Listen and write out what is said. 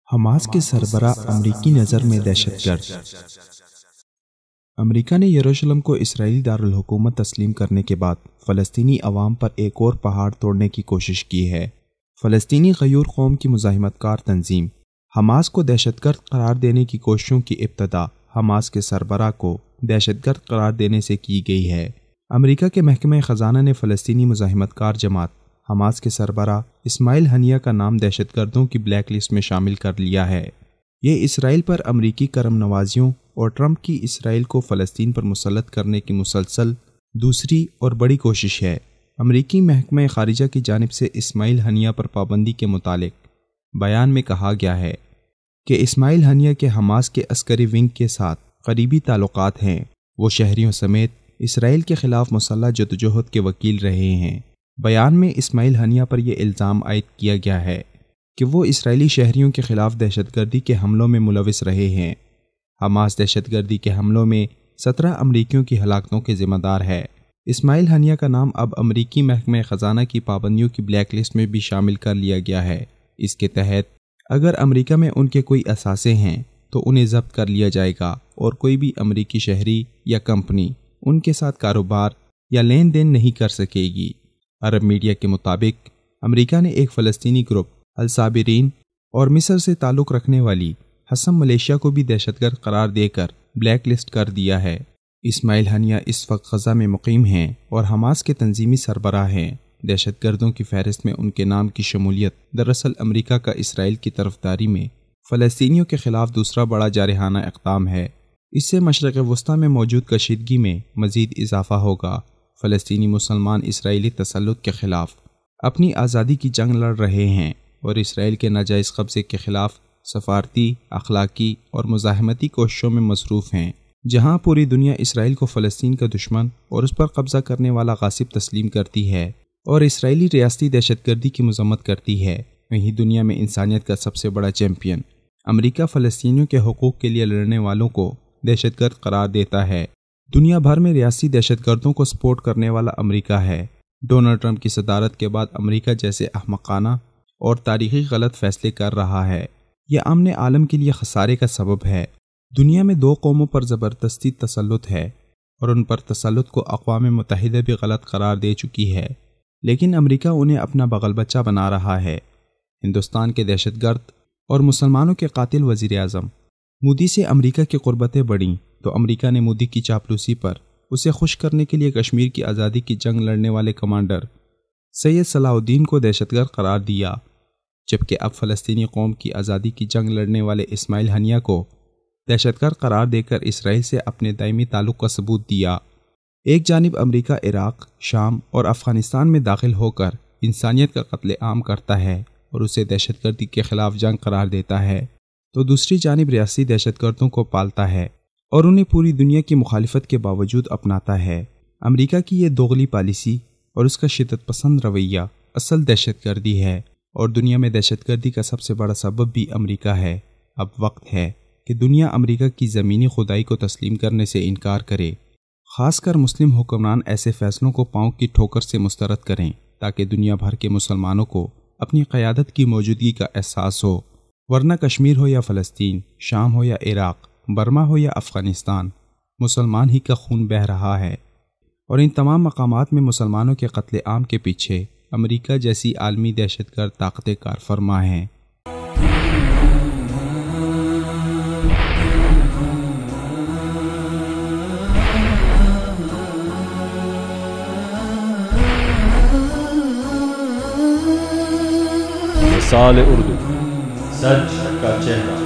Hamas کے سربراہ امریکی نظر میں دہشت گرد۔ امریکہ نے یروشلم کو اسرائیلی دارالحکومت تسلیم کرنے کے بعد فلسطینی عوام پر ایک اور پہاڑ توڑنے کی کوشش کی ہے۔ فلسطینی غیور قوم کی مزاحمت کار تنظیم حماس کو دہشت گرد قرار دینے کی کوششوں کی ابتدا حماس کے سربراہ کو دہشت گرد قرار دینے سے کی گئی ہے۔ امریکہ کے محکمہ خزانہ نے فلسطینی مزاحمت کار جماعت حماس کے سربراہ اسماعیل ہنیہ کا نام دہشت گردوں کی بلیک لسٹ میں شامل کر لیا ہے۔ یہ اسرائیل پر امریکی کرم نوازیوں اور ٹرمپ کی اسرائیل کو فلسطین پر مسلط کرنے کی مسلسل دوسری اور بڑی کوشش ہے۔ امریکی محکمہ خارجہ کی جانب سے اسماعیل ہنیہ پر پابندی کے متعلق بیان میں کہا گیا ہے کہ اسماعیل ہنیہ کے حماس کے عسکری ونگ کے ساتھ قریبی تعلقات ہیں۔ وہ شہریوں سمیت اسرائیل کے خلاف مسلح جدوجہد کے وکیل رہے ہیں۔ بیان میں اسماعیل ہنیہ پر یہ الزام عائد کیا گیا ہے کہ وہ اسرائیلی شہریوں کے خلاف دہشت گردی کے حملوں میں ملوث رہے ہیں۔ حماس دہشت گردی کے حملوں میں 17 امریکیوں کی ہلاکتوں کے ذمہ دار ہے۔ اسماعیل ہنیہ کا نام اب امریکی محکمہ خزانہ کی پابندیوں کی بلیک لسٹ میں بھی شامل کر لیا گیا ہے۔ اس کے تحت اگر امریکہ میں ان کے کوئی اثاثے ہیں تو انہیں ضبط کر لیا جائے گا اور کوئی بھی امریکی شہری یا کمپنی ان کے ساتھ کاروبار یا لین دین نہیں کر سکے گی۔ عرب میڈیا کے مطابق امریکہ نے ایک فلسطینی گروپ الصابرین اور مصر سے تعلق رکھنے والی حسم ملیشیا کو بھی دہشت گرد قرار دے کر بلیک لسٹ کر دیا ہے۔ اسماعیل ہنیہ اس وقت غزہ میں مقیم ہیں اور حماس کے تنظیمی سربراہ ہیں۔ دہشت گردوں کی فہرست میں ان کے نام کی شمولیت دراصل امریکہ کا اسرائیل کی طرفداری میں فلسطینیوں کے خلاف دوسرا بڑا جارحانہ اقدام ہے۔ اس سے مشرق وسطیٰ میں موجود کشیدگی میں مزید اضافہ ہوگا۔ فلسطینی مسلمان اسرائیلی تسلط کے خلاف اپنی آزادی کی جنگ لڑ رہے ہیں اور اسرائیل کے ناجائز قبضے کے خلاف سفارتی، اخلاقی اور مزاحمتی کوششوں میں مصروف ہیں۔ جہاں پوری دنیا اسرائیل کو فلسطین کا دشمن اور اس پر قبضہ کرنے والا غاصب تسلیم کرتی ہے اور اسرائیلی ریاستی دہشت گردی کی مذمت کرتی ہے، وہیں دنیا میں انسانیت کا سب سے بڑا چیمپئن امریکہ فلسطینیوں کے حقوق کے لیے لڑنے والوں کو دہشت گرد قرار دیتا ہے۔ دنیا بھر میں ریاستی دہشت گردوں کو سپورٹ کرنے والا امریکہ ہے۔ ڈونلڈ ٹرمپ کی صدارت کے بعد امریکہ جیسے احمقانہ اور تاریخی غلط فیصلے کر رہا ہے۔ یہ امن عالم کے لیے خسارے کا سبب ہے۔ دنیا میں 2 قوموں پر زبردستی تسلط ہے اور ان پر تسلط کو اقوام متحدہ بھی غلط قرار دے چکی ہے، لیکن امریکہ انہیں اپنا بغل بچہ بنا رہا ہے۔ ہندوستان کے دہشت گرد اور مسلمانوں کے قاتل وزیر اعظم مودی سے امریکہ کی قربتیں بڑھیں تو امریکہ نے مودی کی چاپلوسی پر اسے خوش کرنے کے لیے کشمیر کی آزادی کی جنگ لڑنے والے کمانڈر سید صلاح الدین کو دہشت گرد قرار دیا، جبکہ اب فلسطینی قوم کی آزادی کی جنگ لڑنے والے اسماعیل ہنیہ کو دہشت گرد قرار دے کر اسرائیل سے اپنے دائمی تعلق کا ثبوت دیا۔ ایک جانب امریکہ عراق، شام اور افغانستان میں داخل ہو کر انسانیت کا قتل عام کرتا ہے اور اسے دہشت گردی کے خلاف جنگ قرار دیتا ہے، تو دوسری جانب ریاستی دہشت گردوں کو پالتا ہے اور انہیں پوری دنیا کی مخالفت کے باوجود اپناتا ہے۔ امریکہ کی یہ دوغلی پالیسی اور اس کا شدت پسند رویہ اصل دہشت گردی ہے اور دنیا میں دہشت گردی کا سب سے بڑا سبب بھی امریکہ ہے۔ اب وقت ہے کہ دنیا امریکہ کی زمینی خدائی کو تسلیم کرنے سے انکار کرے، خاص کر مسلم حکمران ایسے فیصلوں کو پاؤں کی ٹھوکر سے مسترد کریں تاکہ دنیا بھر کے مسلمانوں کو اپنی قیادت کی موجودگی کا احساس ہو، ورنہ کشمیر ہو یا فلسطین، شام ہو یا عراق، برما ہو یا افغانستان، مسلمان ہی کا خون بہہ رہا ہے، اور ان تمام مقامات میں مسلمانوں کے قتل عام کے پیچھے امریکہ جیسی عالمی دہشت گرد طاقتیں کار فرما ہیں۔ مثال اردو، سچ کا چہرہ۔